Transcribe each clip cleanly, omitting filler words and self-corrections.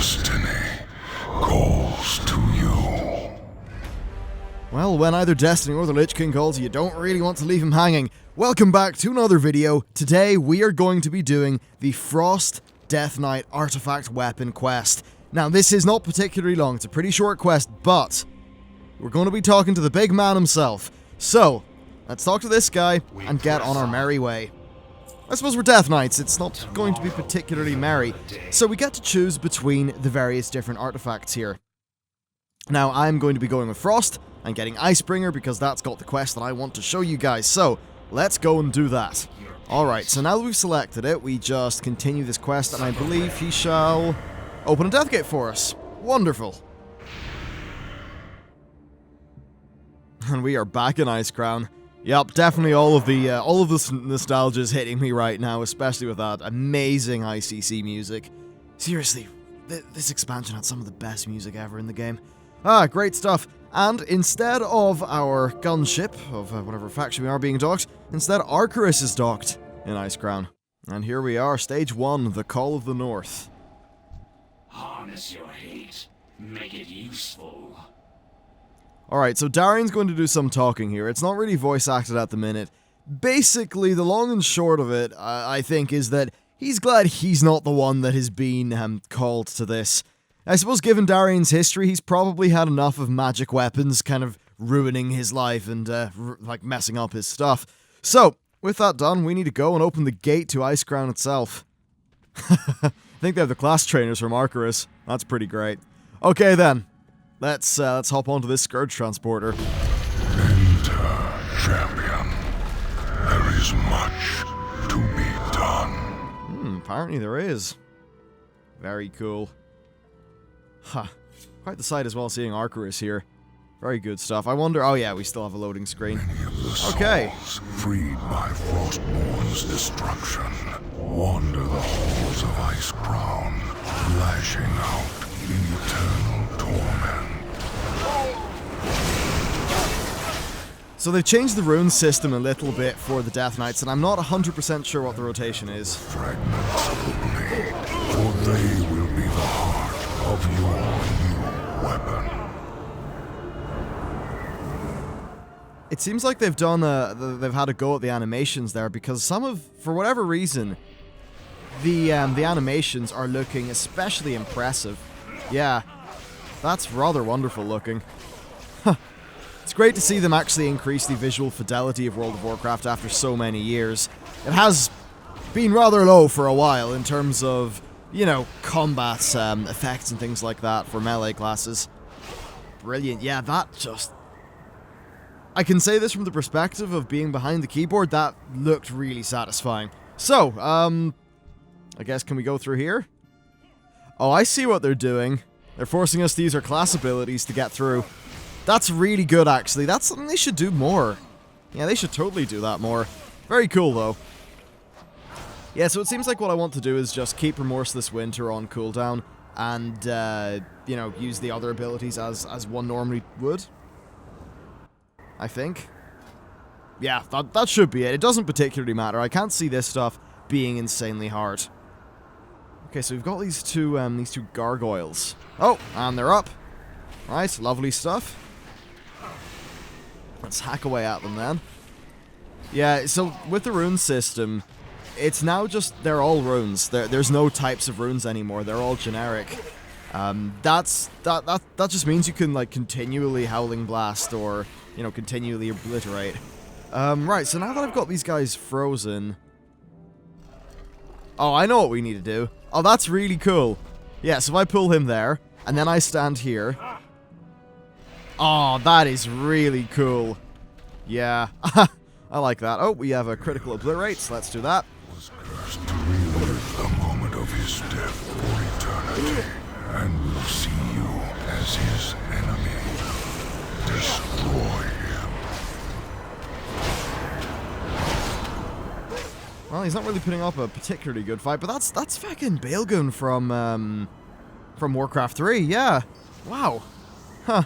Destiny calls to you. Well, when either Destiny or the Lich King calls, you don't really want to leave him hanging. Welcome back to another video. Today we are going to be doing the Frost Death Knight Artifact Weapon quest. Now this is not particularly long, it's a pretty short quest, but we're going to be talking to the big man himself. So, let's talk to this guy and get on our merry way. I suppose we're Death Knights, it's not going to be particularly merry, so we get to choose between the various different artifacts here. Now, I'm going to be going with Frost and getting Icebringer because that's got the quest that I want to show you guys, so let's go and do that. Alright, so now that we've selected it, we just continue this quest, and I believe he shall open a death gate for us. Wonderful. And we are back in Icecrown. Yep, definitely all of this nostalgia is hitting me right now, especially with that amazing ICC music. Seriously, this expansion had some of the best music ever in the game. Ah, great stuff. And instead of our gunship, of whatever faction we are being docked, instead Arcturus is docked in Icecrown. And here we are, Stage 1, the Call of the North. Harness your hate. Make it useful. Alright, so Darian's going to do some talking here. It's not really voice acted at the minute. Basically, the long and short of it, I think, is that he's glad he's not the one that has been called to this. I suppose given Darian's history, he's probably had enough of magic weapons kind of ruining his life and, like, messing up his stuff. So, with that done, we need to go and open the gate to Icecrown itself. I think they have the class trainers from Arcturus. That's pretty great. Okay then. Let's hop onto this Scourge Transporter. Enter, champion. There is much to be done. Apparently there is. Very cool. Huh. Quite the sight as well seeing Arcturus here. Very good stuff. I wonder... Oh yeah, we still have a loading screen. Okay. Souls freed by Frostmourne's destruction wander the halls of Icecrown, lashing out in eternal torment. So they've changed the rune system a little bit for the Death Knights, and I'm not 100% sure what the rotation is. Fragments only, for they will be the heart of your new weapon. It seems like they've done they've had a go at the animations there, because for whatever reason, the animations are looking especially impressive. Yeah, that's rather wonderful looking. It's great to see them actually increase the visual fidelity of World of Warcraft after so many years. It has been rather low for a while in terms of, you know, combat effects and things like that for melee classes. Brilliant. Yeah, that just... I can say this from the perspective of being behind the keyboard, that looked really satisfying. So, I guess can we go through here? Oh, I see what they're doing. They're forcing us to use our class abilities to get through. That's really good, actually. That's something they should do more. Yeah, they should totally do that more. Very cool, though. Yeah, so it seems like what I want to do is just keep Remorseless Winter on cooldown and, you know, use the other abilities as one normally would. I think. Yeah, that should be it. It doesn't particularly matter. I can't see this stuff being insanely hard. Okay, so we've got these two gargoyles. Oh, and they're up. Right, lovely stuff. Let's hack away at them then. Yeah, so with the rune system, it's now just, they're all runes. There's no types of runes anymore. They're all generic. That just means you can, like, continually Howling Blast or, you know, continually Obliterate. Right, so now that I've got these guys frozen... Oh, I know what we need to do. Oh, that's really cool. Yeah, so if I pull him there, and then I stand here... Oh, that is really cool. Yeah, I like that. Oh, we have a critical obliterate, so let's do that. Was cursed to relive the moment of his death for eternity, and will see you as his enemy. Destroy him. Well, he's not really putting up a particularly good fight, but that's fucking Bailgun from Warcraft 3. Yeah, wow, huh.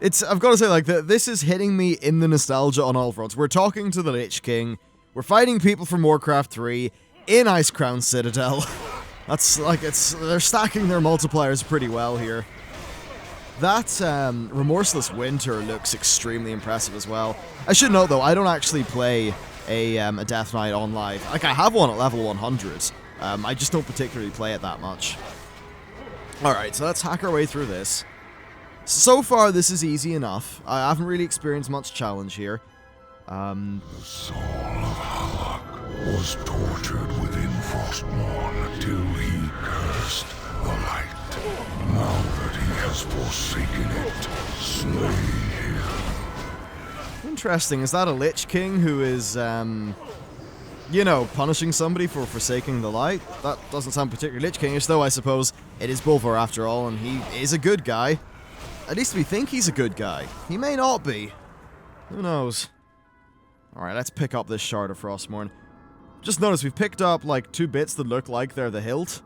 I've got to say, like, this is hitting me in the nostalgia on all fronts. We're talking to the Lich King. We're fighting people from Warcraft 3 in Icecrown Citadel. That's like, they're stacking their multipliers pretty well here. That Remorseless Winter looks extremely impressive as well. I should note though, I don't actually play a Death Knight on live. Like, I have one at level 100. I just don't particularly play it that much. Alright, so let's hack our way through this. So far, this is easy enough. I haven't really experienced much challenge here. The soul of Halak was tortured within Frostmourne till he cursed the light. Now that he has forsaken it, slay him. Interesting. Is that a Lich King who is, you know, punishing somebody for forsaking the light? That doesn't sound particularly Lich Kingish, though I suppose it is Bolvar after all, and he is a good guy. At least we think he's a good guy. He may not be. Who knows? Alright, let's pick up this Shard of Frostmourne. Just notice we've picked up, like, 2 bits that look like they're the hilt.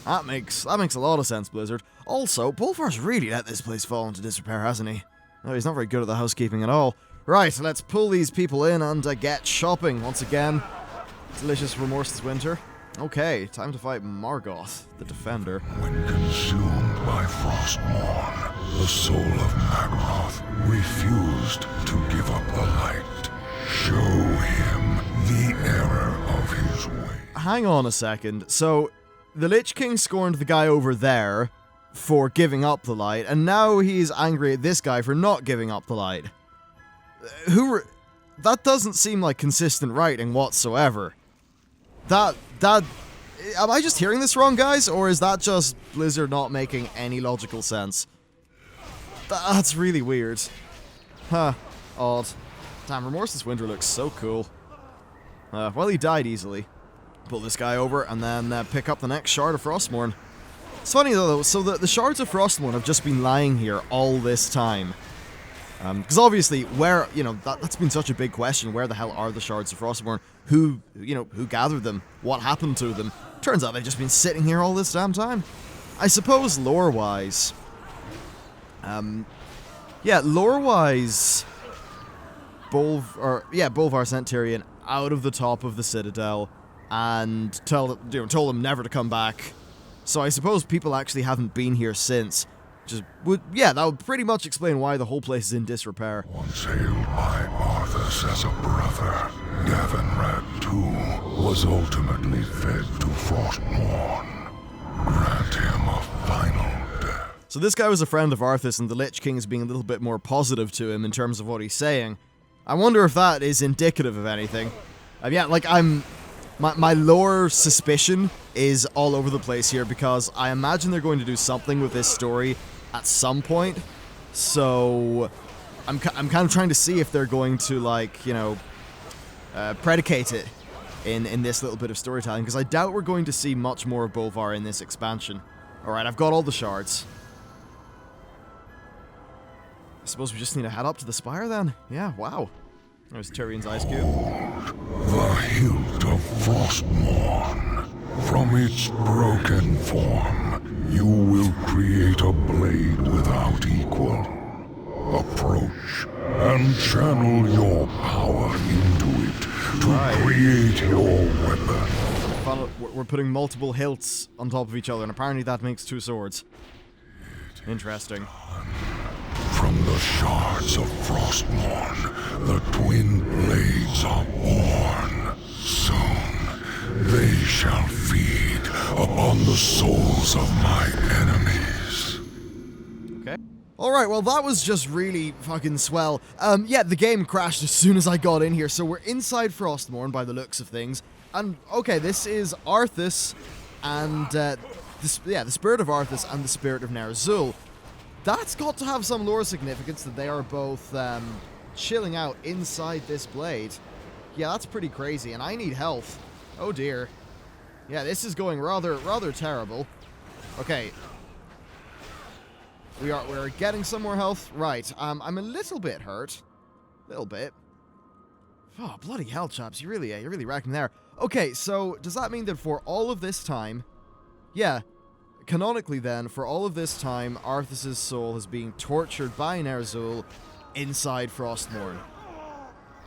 That makes a lot of sense, Blizzard. Also, Bolvar's really let this place fall into disrepair, hasn't he? No, he's not very good at the housekeeping at all. Right, let's pull these people in and get shopping once again. Delicious Remorseless Winter. Okay, time to fight Margoth, the Defender. When consumed by Frostmourne, the soul of Magroth refused to give up the light. Show him the error of his way. Hang on a second. So, the Lich King scorned the guy over there for giving up the light, and now he's angry at this guy for not giving up the light. That doesn't seem like consistent writing whatsoever. Am I just hearing this wrong, guys? Or is that just Blizzard not making any logical sense? That's really weird. Huh. Odd. Damn, Remorseless Winter looks so cool. Well, he died easily. Pull this guy over and then pick up the next Shard of Frostmourne. It's funny though, so the Shards of Frostmourne have just been lying here all this time. Because obviously, where, you know, that's been such a big question. Where the hell are the Shards of Frostmourne? Who gathered them? What happened to them? Turns out they've just been sitting here all this damn time. I suppose lore-wise... yeah, lore-wise... Bolvar sent Tyrion out of the top of the Citadel and told him never to come back. So I suppose people actually haven't been here since. That would pretty much explain why the whole place is in disrepair. Once hailed by Arthas as a brother, Gavinrad too was ultimately fed to Frostmourne. Grant him a final death. So this guy was a friend of Arthas, and the Lich King is being a little bit more positive to him in terms of what he's saying. I wonder if that is indicative of anything. My lore suspicion is all over the place here because I imagine they're going to do something with this story at some point. So I'm kind of trying to see if they're going to, like, you know, predicate it in this little bit of storytelling, because I doubt we're going to see much more of Bolvar in this expansion. Alright, I've got all the shards. I suppose we just need to head up to the spire then. Yeah, wow. There's Tyrion's ice cube. The hilt of Frostmourne. From its broken form, you will create a blade without equal. Approach and channel your power into it to create your weapon. We're putting multiple hilts on top of each other, and apparently that makes 2 swords. Interesting. From the shards of Frostmourne, the twin blades are born. Soon, they shall feed upon the souls of my enemies. Okay. Alright, well that was just really fucking swell. Yeah, the game crashed as soon as I got in here, so we're inside Frostmourne by the looks of things. And, okay, this is Arthas and, the Spirit of Arthas and the Spirit of Ner'zhul. That's got to have some lore significance that they are both chilling out inside this blade. Yeah, that's pretty crazy, and I need health. Oh dear. Yeah, this is going rather terrible. Okay. We're getting some more health. Right. I'm a little bit hurt. Little bit. Oh, bloody hell, chaps. You're really wrecking there. Okay, so does that mean that for all of this time, yeah, canonically then, for all of this time, Arthas' soul is being tortured by Ner'zhul inside Frostmourne.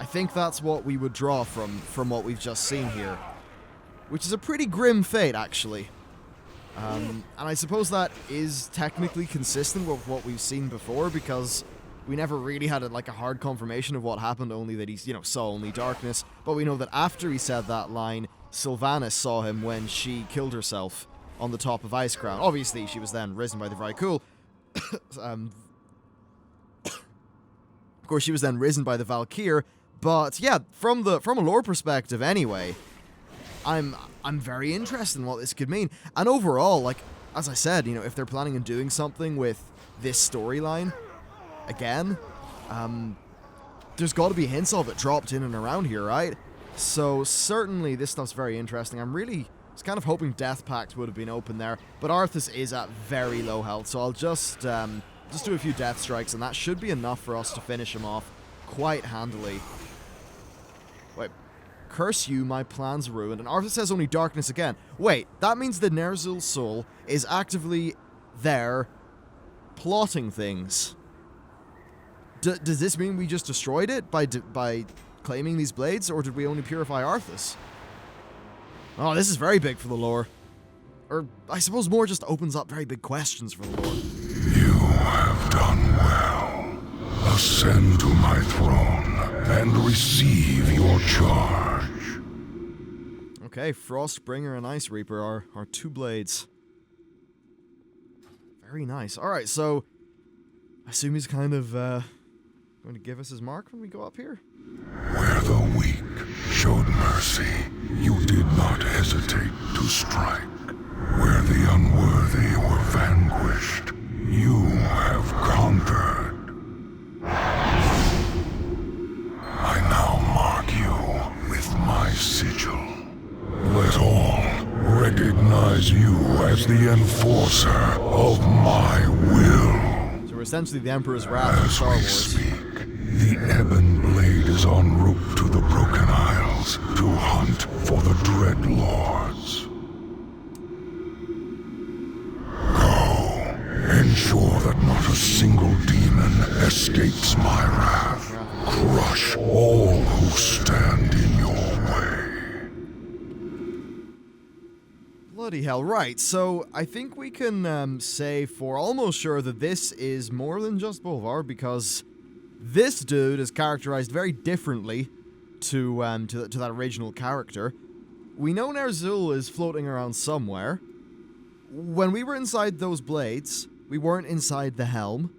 I think that's what we would draw from what we've just seen here. Which is a pretty grim fate, actually. And I suppose that is technically consistent with what we've seen before, because we never really had a hard confirmation of what happened, only that he's, saw only darkness. But we know that after he said that line, Sylvanas saw him when she killed herself on the top of Icecrown. Obviously, she was then risen by the Vrykul. Of course, she was then risen by the Valkyr. But yeah, from a lore perspective anyway, I'm very interested in what this could mean. And overall, as I said, if they're planning on doing something with this storyline again, there's got to be hints of it dropped in and around here, right? So certainly this stuff's very interesting. I was kind of hoping Death Pact would have been open there, but Arthas is at very low health, so I'll just do a few death strikes, and that should be enough for us to finish him off quite handily. Wait. Curse you, my plans ruined. And Arthas says only darkness again. Wait, that means the Nerzul's soul is actively there plotting things. Does this mean we just destroyed it by claiming these blades, or did we only purify Arthas? Oh, this is very big for the lore. Or, I suppose more just opens up very big questions for the lore. You have done well. Ascend to my throne and receive your charge. Okay, Frostbringer and Ice Reaper are our two blades. Very nice. Alright, so I assume he's kind of going to give us his mark when we go up here? Where the weak showed mercy, you did not hesitate to strike. Where the unworthy were vanquished, you have conquered. I now mark you with my sigil. Let all recognize you as the enforcer of my will. So we're essentially the Emperor's Wrath in Star Wars. Speak, the Ebon Blade is en route to the Broken Isles to hunt for the Dread Lords. Go, ensure that not a single demon escapes my wrath. Crush all who stand in your way. Bloody hell, right, so I think we can say for almost sure that this is more than just Bolvar, because this dude is characterized very differently to that original character. We know Nerzul is floating around somewhere. When we were inside those blades, we weren't inside the helm.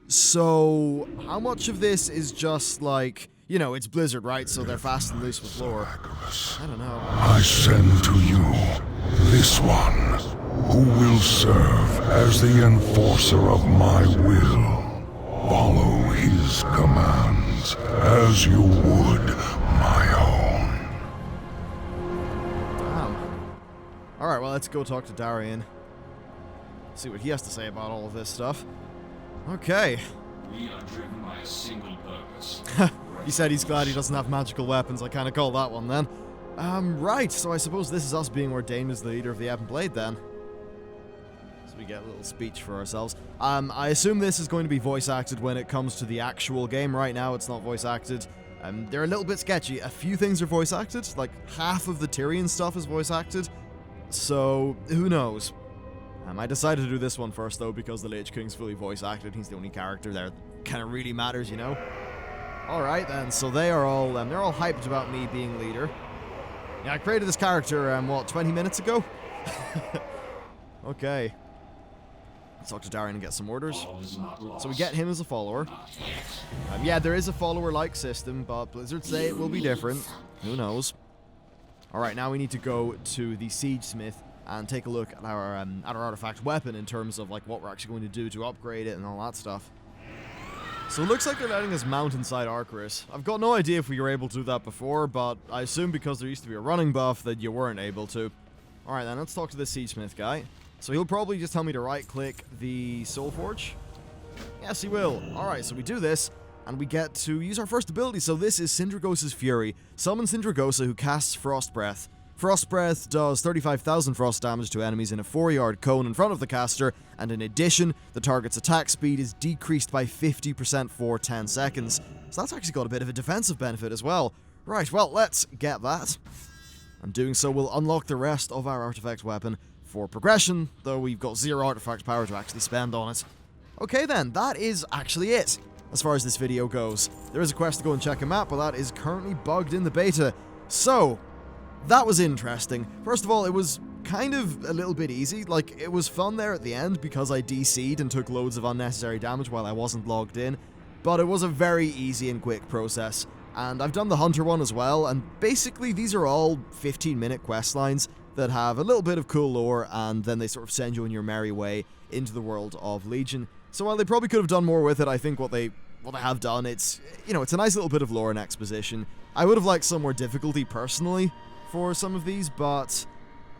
So, how much of this is just it's Blizzard, right? So they're fast and loose with lore. I don't know. I send to you this one, who will serve as the enforcer of my will. Follow his commands as you would my own. Damn. Alright, well, let's go talk to Darian. See what he has to say about all of this stuff. Okay. We are driven by a single purpose. He said he's glad he doesn't have magical weapons. I kind of call that one then. Right, so I suppose this is us being ordained as the leader of the Ebon Blade then. So we get a little speech for ourselves. I assume this is going to be voice acted when it comes to the actual game. Right now it's not voice acted. They're a little bit sketchy. A few things are voice acted, like half of the Tyrion stuff is voice acted. So, who knows? I decided to do this one first though because the Lich King's fully voice acted. He's the only character there that kind of really matters, you know? Alright then, so they're all hyped about me being leader. Yeah, I created this character, 20 minutes ago? Okay. Let's talk to Darian and get some orders. So we get him as a follower. Yeah, there is a follower-like system, but Blizzard say it will be different. Who knows? Alright, now we need to go to the Siege Smith and take a look at our artifact weapon in terms of what we're actually going to do to upgrade it and all that stuff. So it looks like they're letting us mount inside Arcaris. I've got no idea if we were able to do that before, but I assume because there used to be a running buff that you weren't able to. Alright then, let's talk to this Siegesmith guy. So he'll probably just tell me to right-click the Soulforge. Yes, he will. Alright, so we do this, and we get to use our first ability. So this is Sindragosa's Fury. Summon Sindragosa, who casts Frost Breath. Frost Breath does 35,000 frost damage to enemies in a 4-yard cone in front of the caster, and in addition, the target's attack speed is decreased by 50% for 10 seconds. So that's actually got a bit of a defensive benefit as well. Right, well, let's get that. And doing so will unlock the rest of our artifact weapon, for progression, though we've got 0 artifact power to actually spend on it. Okay then, that is actually it, as far as this video goes. There is a quest to go and check a map, but that is currently bugged in the beta. So, that was interesting. First of all, it was kind of a little bit easy. Like, it was fun there at the end because I DC'd and took loads of unnecessary damage while I wasn't logged in, but it was a very easy and quick process. And I've done the Hunter one as well, and basically these are all 15-minute quest lines that have a little bit of cool lore, and then they sort of send you on your merry way into the world of Legion. So while they probably could have done more with it, I think what they have done, it's, you know, it's a nice little bit of lore and exposition. I would have liked some more difficulty personally for some of these, but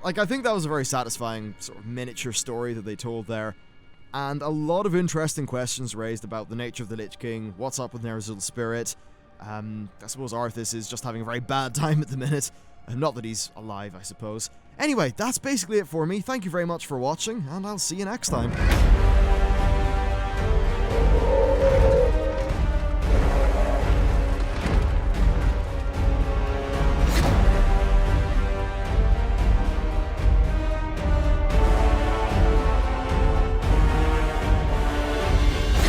like, I think that was a very satisfying sort of miniature story that they told there. And a lot of interesting questions raised about the nature of the Lich King, what's up with Ner'zhul's spirit. I suppose Arthas is just having a very bad time at the minute. Not that he's alive, I suppose. Anyway, that's basically it for me. Thank you very much for watching, and I'll see you next time.